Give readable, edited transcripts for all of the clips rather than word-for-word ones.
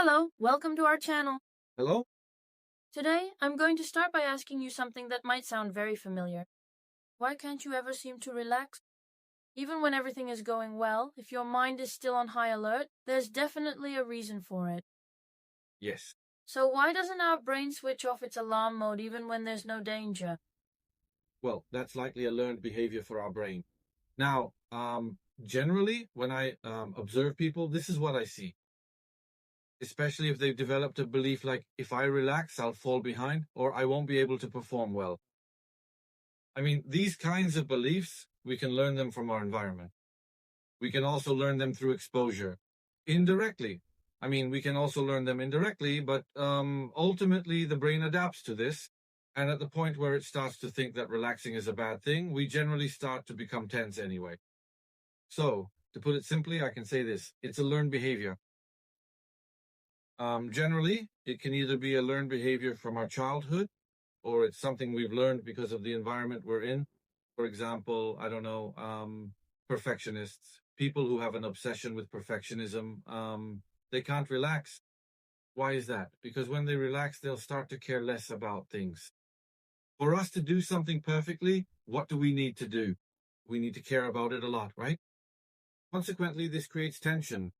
Hello, welcome to our channel. Hello? Today, I'm going to start by asking you something that might sound very familiar. Why can't you ever seem to relax? Even when everything is going well, if your mind is still on high alert, there's definitely a reason for it. Yes. So why doesn't our brain switch off its alarm mode even when there's no danger? Well, that's likely a learned behavior for our brain. Now, generally, when I observe people, this is what I see. Especially if they've developed a belief like, if I relax, I'll fall behind or I won't be able to perform well. I mean, these kinds of beliefs, we can learn them from our environment. We can also learn them through exposure, indirectly. I mean, we can also learn them indirectly, but ultimately the brain adapts to this. And at the point where it starts to think that relaxing is a bad thing, we generally start to become tense anyway. So, to put it simply, I can say this. It's a learned behavior. Generally, it can either be a learned behavior from our childhood, or it's something we've learned because of the environment we're in. For example, I don't know, perfectionists, people who have an obsession with perfectionism, they can't relax. Why is that? Because when they relax, they'll start to care less about things. For us to do something perfectly, what do we need to do? We need to care about it a lot, right? Consequently, this creates tension.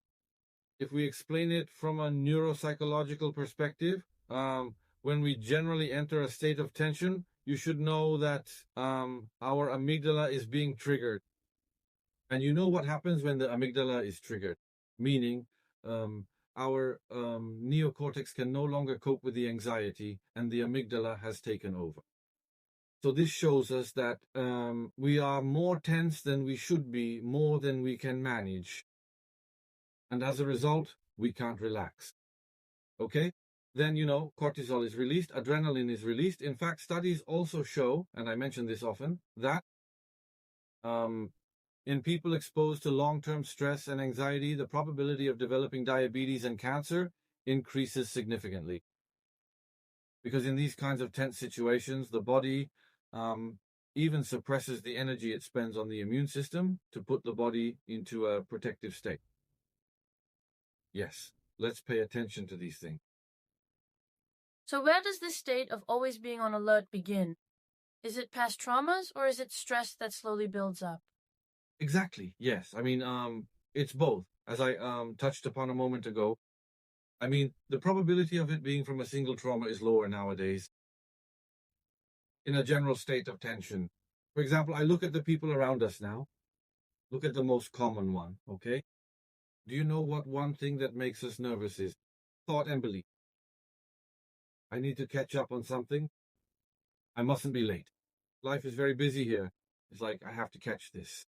If we explain it from a neuropsychological perspective, when we generally enter a state of tension, you should know that our amygdala is being triggered. And you know what happens when the amygdala is triggered, meaning our neocortex can no longer cope with the anxiety and the amygdala has taken over. So this shows us that we are more tense than we should be, more than we can manage. And as a result, we can't relax. Okay? Then, cortisol is released, adrenaline is released. In fact, studies also show, and I mention this often, that in people exposed to long-term stress and anxiety, the probability of developing diabetes and cancer increases significantly. Because in these kinds of tense situations, the body even suppresses the energy it spends on the immune system to put the body into a protective state. Yes, let's pay attention to these things. So where does this state of always being on alert begin? Is it past traumas or is it stress that slowly builds up? Exactly, yes. I mean, it's both. As I touched upon a moment ago, I mean, the probability of it being from a single trauma is lower nowadays in a general state of tension. For example, I look at the people around us now. Look at the most common one, okay? Do you know what one thing that makes us nervous is? Thought and belief. I need to catch up on something. I mustn't be late. Life is very busy here. It's like, I have to catch this.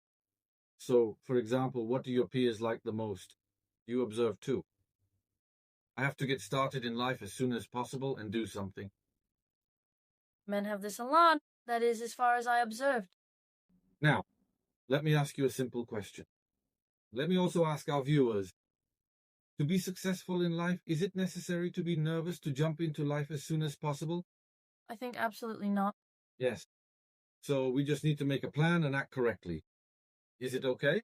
So, for example, what do your peers like the most? You observe too. I have to get started in life as soon as possible and do something. Men have this a lot, that is, as far as I observed. Now, let me ask you a simple question. Let me also ask our viewers, to be successful in life, is it necessary to be nervous to jump into life as soon as possible? I think absolutely not. Yes. So we just need to make a plan and act correctly. Is it okay?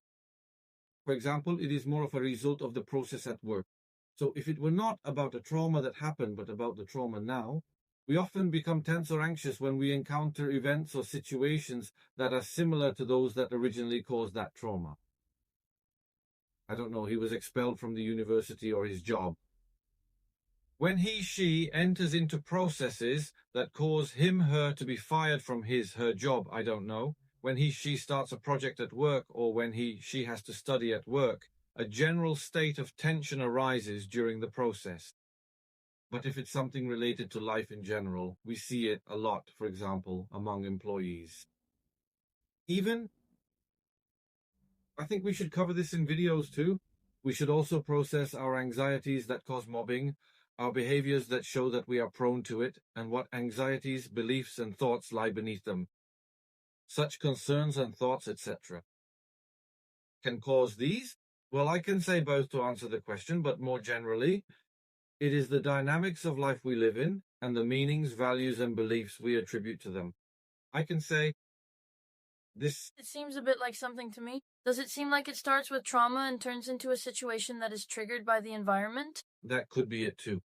For example, it is more of a result of the process at work. So if it were not about a trauma that happened, but about the trauma now, we often become tense or anxious when we encounter events or situations that are similar to those that originally caused that trauma. I don't know, he was expelled from the university or his job. When she enters into processes that cause her to be fired from her job, I don't know. When she starts a project at work, or when she has to study at work, a general state of tension arises during the process. But if it's something related to life in general, we see it a lot, for example, among employees. I think we should cover this in videos too. We should also process our anxieties that cause mobbing, our behaviors that show that we are prone to it, and what anxieties, beliefs, and thoughts lie beneath them. Such concerns and thoughts, etc. can cause these? Well, I can say both to answer the question, but more generally, it is the dynamics of life we live in and the meanings, values, and beliefs we attribute to them. I can say this. It seems a bit like something to me. Does it seem like it starts with trauma and turns into a situation that is triggered by the environment? That could be it too.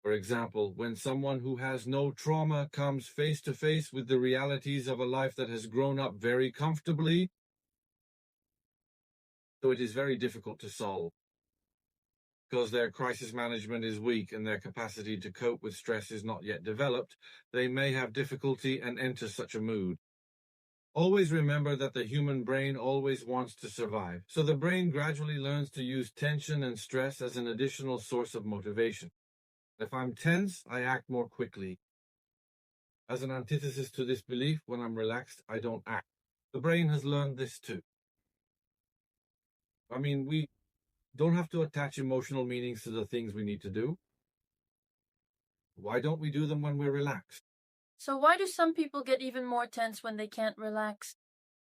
For example, when someone who has no trauma comes face to face with the realities of a life that has grown up very comfortably, so it is very difficult to solve. Because their crisis management is weak and their capacity to cope with stress is not yet developed, they may have difficulty and enter such a mood. Always remember that the human brain always wants to survive, so the brain gradually learns to use tension and stress as an additional source of motivation. If I'm tense, I act more quickly. As an antithesis to this belief, when I'm relaxed, I don't act. The brain has learned this too. We don't have to attach emotional meanings to the things we need to do. Why don't we do them when we're relaxed? So why do some people get even more tense when they can't relax?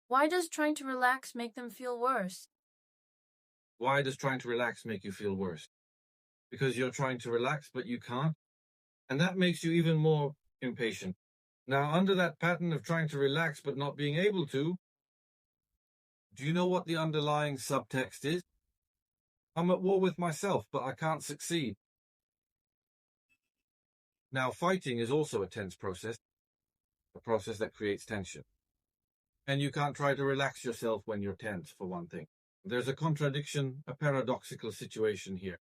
Why does trying to relax make them feel worse? Why does trying to relax make you feel worse? Because you're trying to relax, but you can't. And that makes you even more impatient. Now, under that pattern of trying to relax but not being able to, do you know what the underlying subtext is? I'm at war with myself, but I can't succeed. Now, fighting is also a tense process, a process that creates tension. And you can't try to relax yourself when you're tense, for one thing. There's a contradiction, a paradoxical situation here.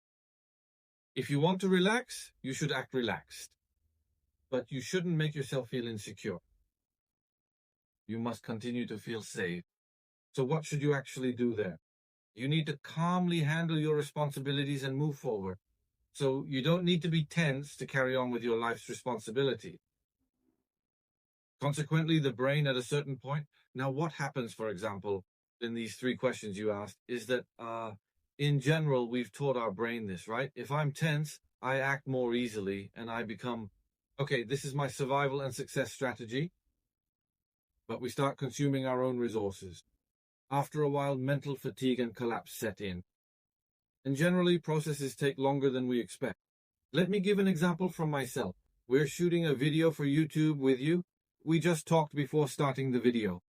If you want to relax, you should act relaxed. But you shouldn't make yourself feel insecure. You must continue to feel safe. So what should you actually do there? You need to calmly handle your responsibilities and move forward. So you don't need to be tense to carry on with your life's responsibility. Consequently, the brain at a certain point. Now, what happens, for example, in these three questions you asked, is that in general, we've taught our brain this, right? If I'm tense, I act more easily and I become, okay, this is my survival and success strategy. But we start consuming our own resources. After a while, mental fatigue and collapse set in. And generally, processes take longer than we expect. Let me give an example from myself. We're shooting a video for YouTube with you. We just talked before starting the video.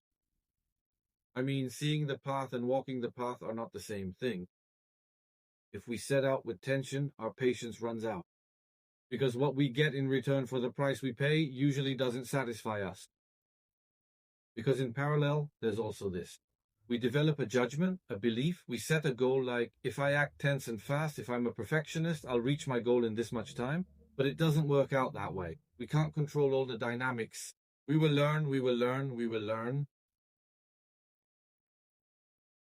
Seeing the path and walking the path are not the same thing. If we set out with tension, our patience runs out. Because what we get in return for the price we pay usually doesn't satisfy us. Because in parallel, there's also this. We develop a judgment, a belief. We set a goal like, if I act tense and fast, if I'm a perfectionist, I'll reach my goal in this much time. But it doesn't work out that way. We can't control all the dynamics. We will learn, we will learn, we will learn.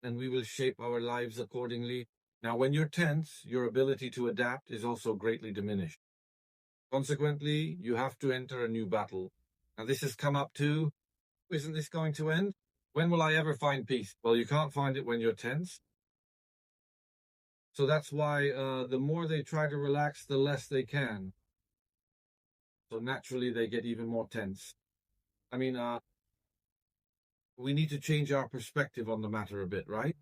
And we will shape our lives accordingly. Now, when you're tense, your ability to adapt is also greatly diminished. Consequently, you have to enter a new battle. Now, this has come up too. Isn't this going to end? When will I ever find peace? Well, you can't find it when you're tense. So that's why the more they try to relax, the less they can. So naturally, they get even more tense. We need to change our perspective on the matter a bit, right?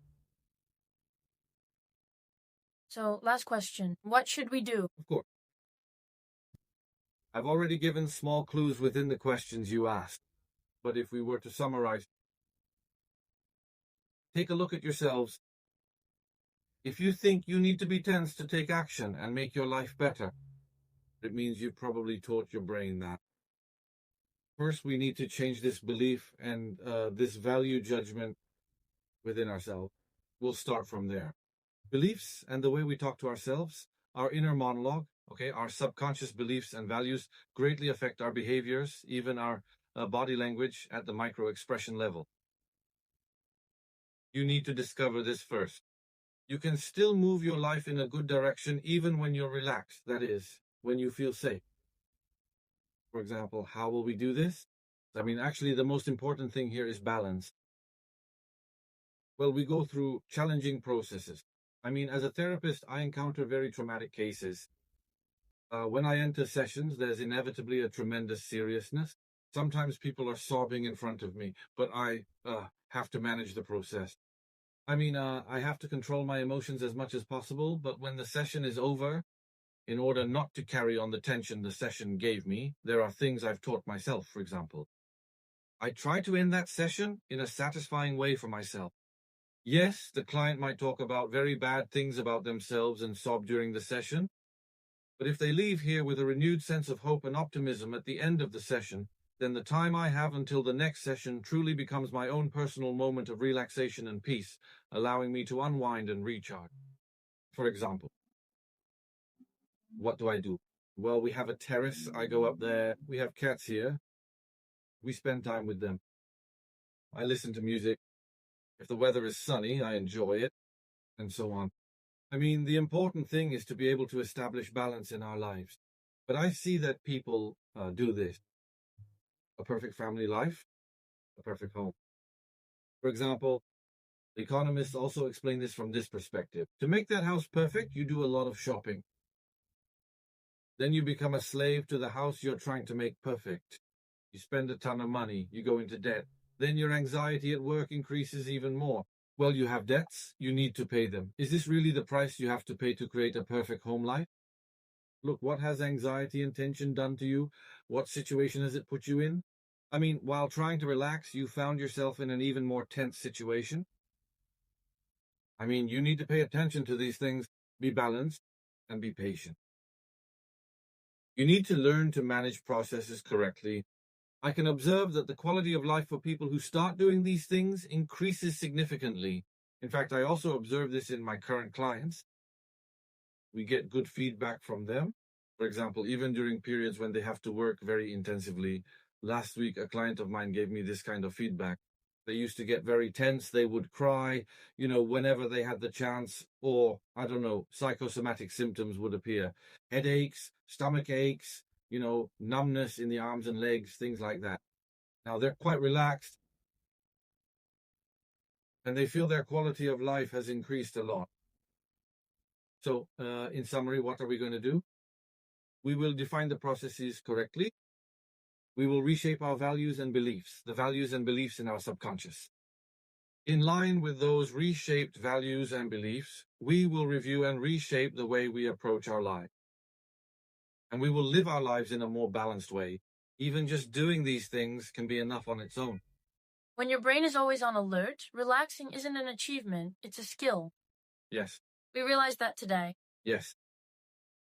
So, last question. What should we do? Of course. I've already given small clues within the questions you asked. But if we were to summarize, take a look at yourselves. If you think you need to be tense to take action and make your life better, it means you've probably taught your brain that. First, we need to change this belief and this value judgment within ourselves. We'll start from there. Beliefs and the way we talk to ourselves, our inner monologue, our subconscious beliefs and values greatly affect our behaviors, even our body language at the micro-expression level. You need to discover this first. You can still move your life in a good direction even when you're relaxed, that is, when you feel safe. For example, how will we do this? Actually, the most important thing here is balance. Well, we go through challenging processes. As a therapist, I encounter very traumatic cases. When I enter sessions, there's inevitably a tremendous seriousness. Sometimes people are sobbing in front of me, but I have to manage the process. I have to control my emotions as much as possible, but when the session is over, in order not to carry on the tension the session gave me, there are things I've taught myself, for example. I try to end that session in a satisfying way for myself. Yes, the client might talk about very bad things about themselves and sob during the session, but if they leave here with a renewed sense of hope and optimism at the end of the session, then the time I have until the next session truly becomes my own personal moment of relaxation and peace, allowing me to unwind and recharge. For example, what do I do? Well, we have a terrace. I go up there. We have cats here. We spend time with them. I listen to music. If the weather is sunny, I enjoy it, and so on. I mean, the important thing is to be able to establish balance in our lives. But I see that people do this. A perfect family life, a perfect home. For example, the economists also explain this from this perspective. To make that house perfect, you do a lot of shopping. Then you become a slave to the house you're trying to make perfect. You spend a ton of money, you go into debt. Then your anxiety at work increases even more. Well, you have debts, you need to pay them. Is this really the price you have to pay to create a perfect home life? Look, what has anxiety and tension done to you? What situation has it put you in? I mean, while trying to relax, you found yourself in an even more tense situation. I mean, you need to pay attention to these things, be balanced, and be patient. You need to learn to manage processes correctly. I can observe that the quality of life for people who start doing these things increases significantly. In fact, I also observe this in my current clients. We get good feedback from them. For example, even during periods when they have to work very intensively. Last week, a client of mine gave me this kind of feedback. They used to get very tense. They would cry, whenever they had the chance, or, I don't know, psychosomatic symptoms would appear. Headaches, stomach aches, numbness in the arms and legs, things like that. Now, they're quite relaxed, and they feel their quality of life has increased a lot. So, in summary, what are we going to do? We will define the processes correctly. We will reshape our values and beliefs, the values and beliefs in our subconscious. In line with those reshaped values and beliefs, we will review and reshape the way we approach our life. And we will live our lives in a more balanced way. Even just doing these things can be enough on its own. When your brain is always on alert, relaxing isn't an achievement, it's a skill. Yes. We realized that today. Yes.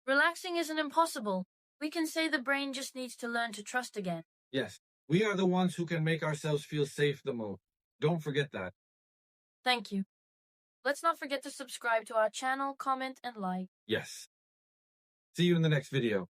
Relaxing isn't impossible. We can say the brain just needs to learn to trust again. Yes. We are the ones who can make ourselves feel safe the most. Don't forget that. Thank you. Let's not forget to subscribe to our channel, comment, and like. Yes. See you in the next video.